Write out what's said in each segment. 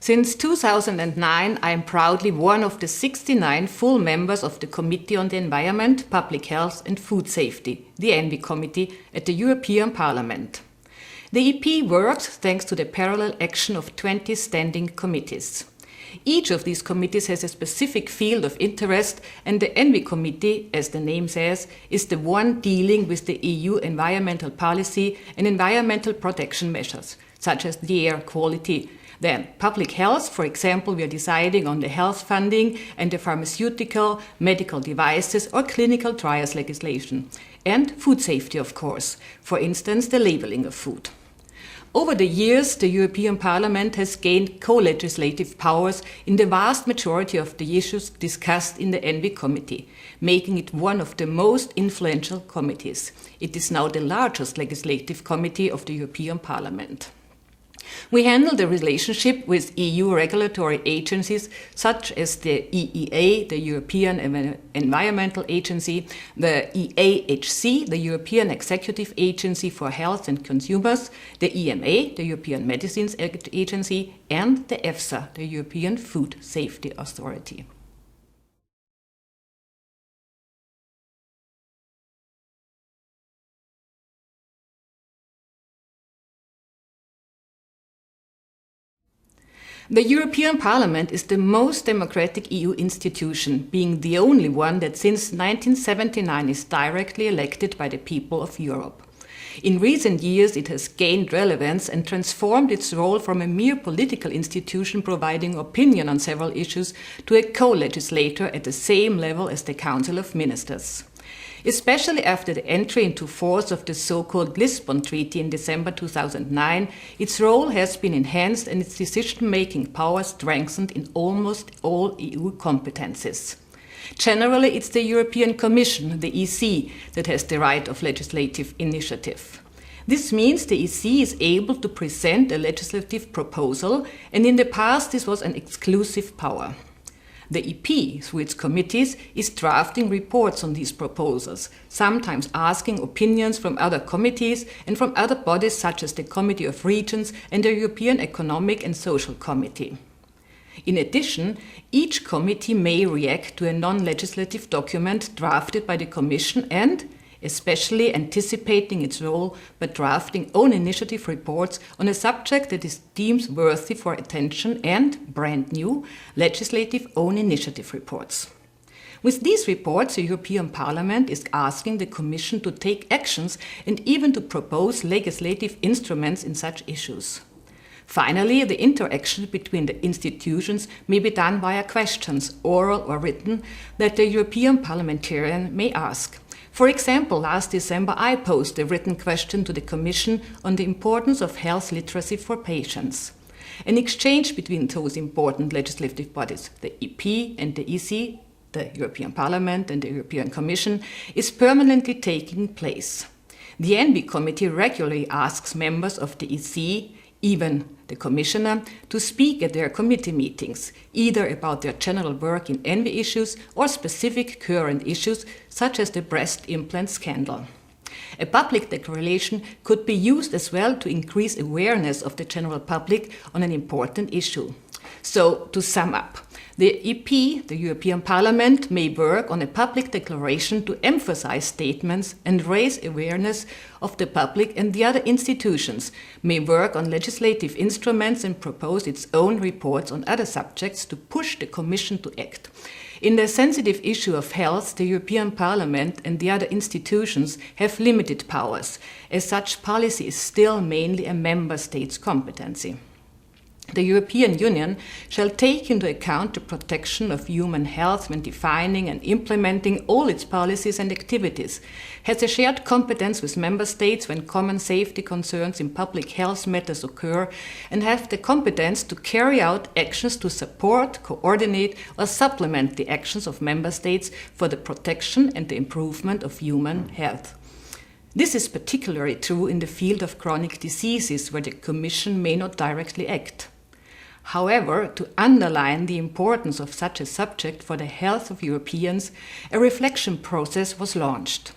Since 2009, I am proudly one of the 69 full members of the Committee on the Environment, Public Health and Food Safety, the ENVI Committee, at the European Parliament. The EP works thanks to the parallel action of 20 standing committees. Each of these committees has a specific field of interest, and the ENVI Committee, as the name says, is the one dealing with the EU environmental policy and environmental protection measures, such as the air quality. Then, public health, for example, we are deciding on the health funding and the pharmaceutical, medical devices or clinical trials legislation. And food safety, of course, for instance, the labeling of food. Over the years, the European Parliament has gained co-legislative powers in the vast majority of the issues discussed in the ENVI Committee, making it one of the most influential committees. It is now the largest legislative committee of the European Parliament. We handle the relationship with EU regulatory agencies such as the EEA, the European Environmental Agency, the EAHC, the European Executive Agency for Health and Consumers, the EMA, the European Medicines Agency, and the EFSA, the European Food Safety Authority. The European Parliament is the most democratic EU institution, being the only one that since 1979 is directly elected by the people of Europe. In recent years, it has gained relevance and transformed its role from a mere political institution providing opinion on several issues to a co-legislator at the same level as the Council of Ministers. Especially after the entry into force of the so-called Lisbon Treaty in December 2009, its role has been enhanced and its decision-making power strengthened in almost all EU competences. Generally, it's the European Commission, the EC, that has the right of legislative initiative. This means the EC is able to present a legislative proposal, and in the past this was an exclusive power. The EP, through its committees, is drafting reports on these proposals, sometimes asking opinions from other committees and from other bodies such as the Committee of Regions and the European Economic and Social Committee. In addition, each committee may react to a non-legislative document drafted by the Commission and, especially anticipating its role by drafting own initiative reports on a subject that is deemed worthy for attention and, brand new, legislative own initiative reports. With these reports, the European Parliament is asking the Commission to take actions and even to propose legislative instruments in such issues. Finally, the interaction between the institutions may be done via questions, oral or written, that the European parliamentarian may ask. For example, last December I posed a written question to the Commission on the importance of health literacy for patients. An exchange between those important legislative bodies, the EP and the EC, the European Parliament and the European Commission, is permanently taking place. The ENVI Committee regularly asks members of the EC, even the Commissioner, to speak at their committee meetings, either about their general work in ENVI issues or specific current issues, such as the breast implant scandal. A public declaration could be used as well to increase awareness of the general public on an important issue. So, to sum up, the EP, the European Parliament, may work on a public declaration to emphasize statements and raise awareness of the public, and the other institutions may work on legislative instruments and propose its own reports on other subjects to push the Commission to act. In the sensitive issue of health, the European Parliament and the other institutions have limited powers, as such policy is still mainly a member state's competency. The European Union shall take into account the protection of human health when defining and implementing all its policies and activities, has a shared competence with member states when common safety concerns in public health matters occur, and have the competence to carry out actions to support, coordinate or supplement the actions of member states for the protection and the improvement of human health. This is particularly true in the field of chronic diseases, where the Commission may not directly act. However, to underline the importance of such a subject for the health of Europeans, a reflection process was launched.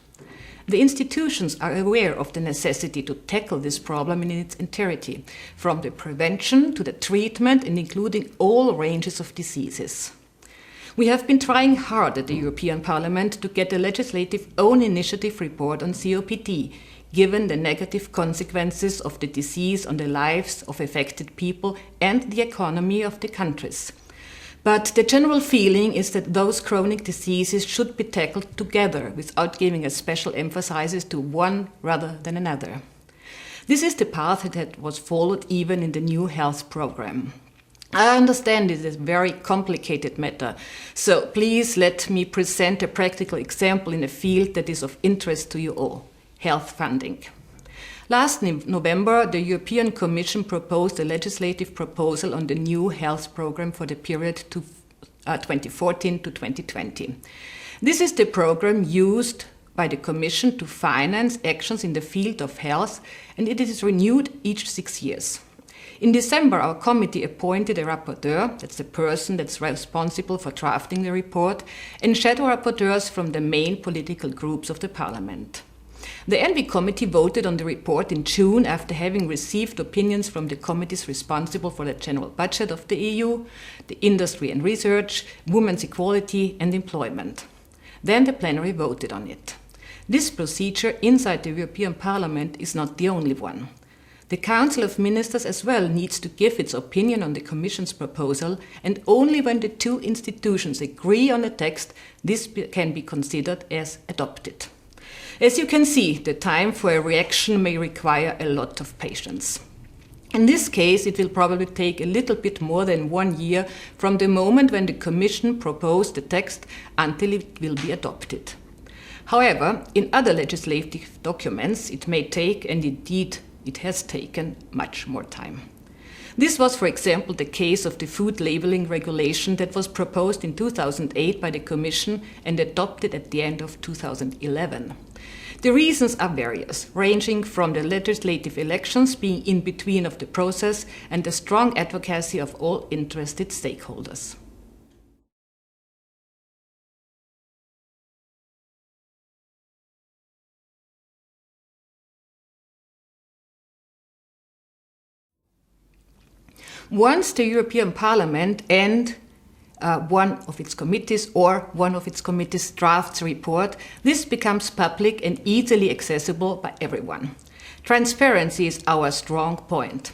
The institutions are aware of the necessity to tackle this problem in its entirety, from the prevention to the treatment and including all ranges of diseases. We have been trying hard at the European Parliament to get a legislative own initiative report on COPD, given the negative consequences of the disease on the lives of affected people and the economy of the countries. But the general feeling is that those chronic diseases should be tackled together without giving a special emphasis to one rather than another. This is the path that was followed even in the new health program. I understand it is a very complicated matter, so please let me present a practical example in a field that is of interest to you all: health funding. Last November, the European Commission proposed a legislative proposal on the new health program for the period 2014 to 2020. This is the program used by the Commission to finance actions in the field of health, and it is renewed each 6 years. In December, our committee appointed a rapporteur, that's the person that's responsible for drafting the report, and shadow rapporteurs from the main political groups of the Parliament. The ENVI committee voted on the report in June after having received opinions from the committees responsible for the general budget of the EU, the industry and research, women's equality and employment. Then the plenary voted on it. This procedure inside the European Parliament is not the only one. The Council of Ministers as well needs to give its opinion on the Commission's proposal, and only when the two institutions agree on a text, this can be considered as adopted. As you can see, the time for a reaction may require a lot of patience. In this case, it will probably take a little bit more than 1 year from the moment when the Commission proposed the text until it will be adopted. However, in other legislative documents, it may take, and indeed it has taken, much more time. This was, for example, the case of the food labelling regulation that was proposed in 2008 by the Commission and adopted at the end of 2011. The reasons are various, ranging from the legislative elections being in between of the process and the strong advocacy of all interested stakeholders. Once the European Parliament and one of its committees drafts a report, this becomes public and easily accessible by everyone. Transparency is our strong point.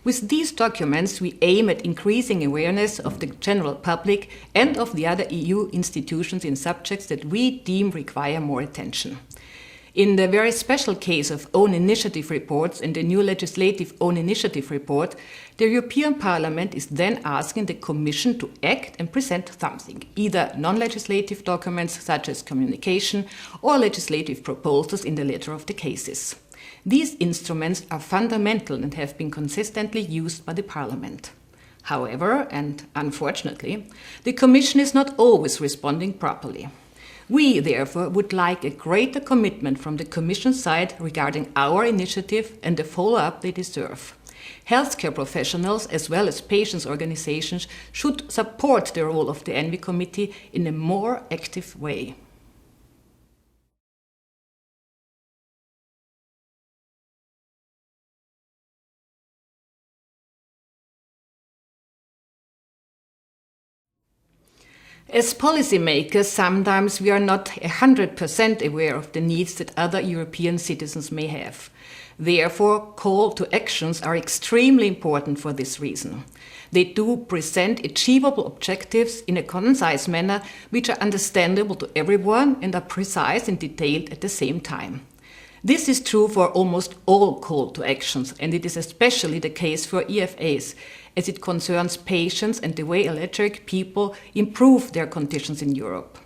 With these documents, we aim at increasing awareness of the general public and of the other EU institutions in subjects that we deem require more attention. In the very special case of own initiative reports and the new legislative own initiative report, the European Parliament is then asking the Commission to act and present something, either non-legislative documents such as communication or legislative proposals in the letter of the cases. These instruments are fundamental and have been consistently used by the Parliament. However, and unfortunately, the Commission is not always responding properly. We, therefore, would like a greater commitment from the Commission side regarding our initiative and the follow-up they deserve. Healthcare professionals, as well as patients' organizations, should support the role of the ENVI Committee in a more active way. As policymakers, sometimes we are not 100% aware of the needs that other European citizens may have. Therefore, call to actions are extremely important for this reason. They do present achievable objectives in a concise manner which are understandable to everyone and are precise and detailed at the same time. This is true for almost all call to actions, and it is especially the case for EFAs, as it concerns patients and the way allergic people improve their conditions in Europe.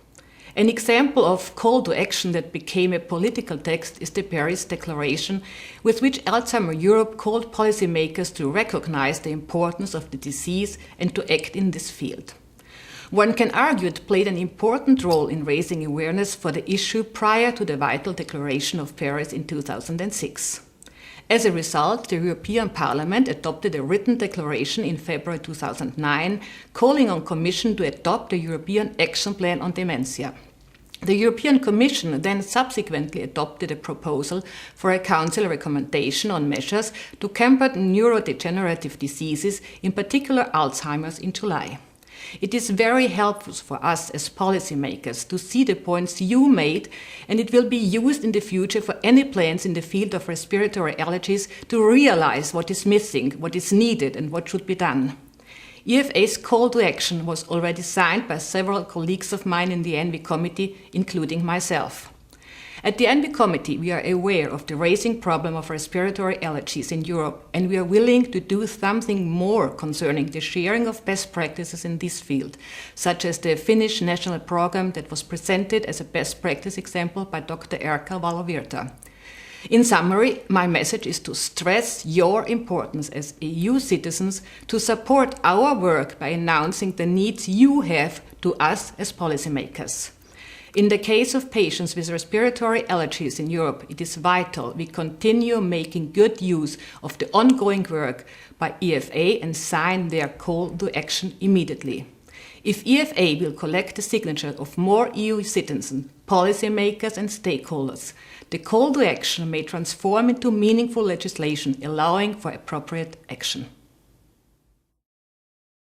An example of call to action that became a political text is the Paris Declaration, with which Alzheimer Europe called policymakers to recognize the importance of the disease and to act in this field. One can argue it played an important role in raising awareness for the issue prior to the vital Declaration of Paris in 2006. As a result, the European Parliament adopted a written declaration in February 2009 calling on the Commission to adopt a European Action Plan on dementia. The European Commission then subsequently adopted a proposal for a Council recommendation on measures to combat neurodegenerative diseases, in particular Alzheimer's, in July. It is very helpful for us as policymakers to see the points you made, and it will be used in the future for any plans in the field of respiratory allergies to realize what is missing, what is needed, and what should be done. EFA's call to action was already signed by several colleagues of mine in the ENVI committee, including myself. At the ENVI committee, we are aware of the rising problem of respiratory allergies in Europe, and we are willing to do something more concerning the sharing of best practices in this field, such as the Finnish national program that was presented as a best practice example by Dr. Erkka Valovirta. In summary, my message is to stress your importance as EU citizens to support our work by announcing the needs you have to us as policymakers. In the case of patients with respiratory allergies in Europe, it is vital we continue making good use of the ongoing work by EFA and sign their call to action immediately. If EFA will collect the signatures of more EU citizens, policymakers and stakeholders, the call to action may transform into meaningful legislation allowing for appropriate action.